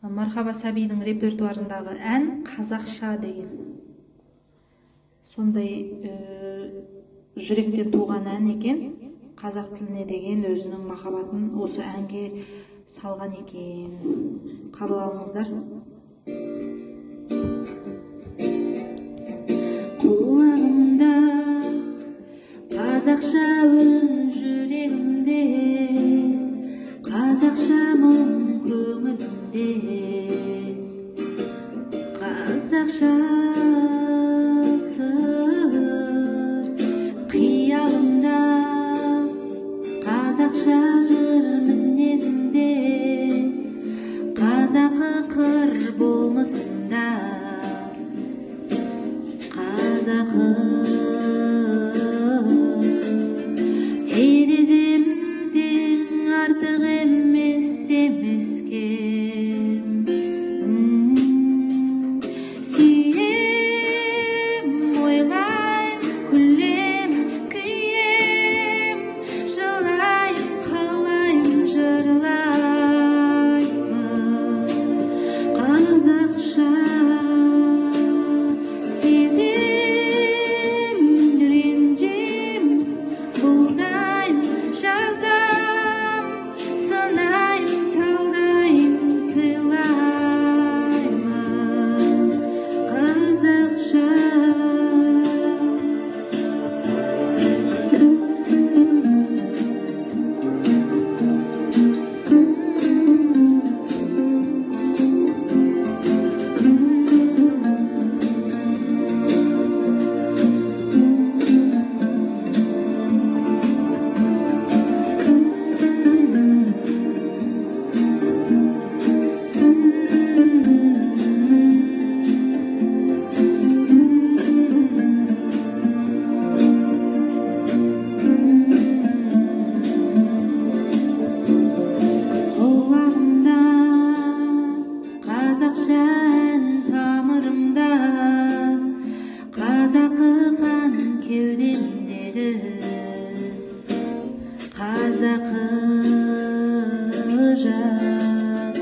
Мархаба Сәбидің репертуарындағы ән қазақша деген. Сондай жүректен туған ән екен. Қазақ тіліне деген өзінің махаббатын осы әнге салған екен. Қабыл алыңыздар. Құлағымда қазақша үн, жүрегімде қазақша мұң, көңілімде қазақша сыр, қиялымда қазақша жыр, мінезімде қазақы қыр болмысында қазақы тереземден артық емес емеске сүйем, ойлайм, күлем, күйем, жылайм, қалайм, жырлаймын қазақша сезем, ренжем, бұлдайм, жазам, сынайм, талдайм, сыйлаймын қазақша. Құлағымда қазақша ән, тамырымда қазақы қан, кеудемдегі қазақы жан.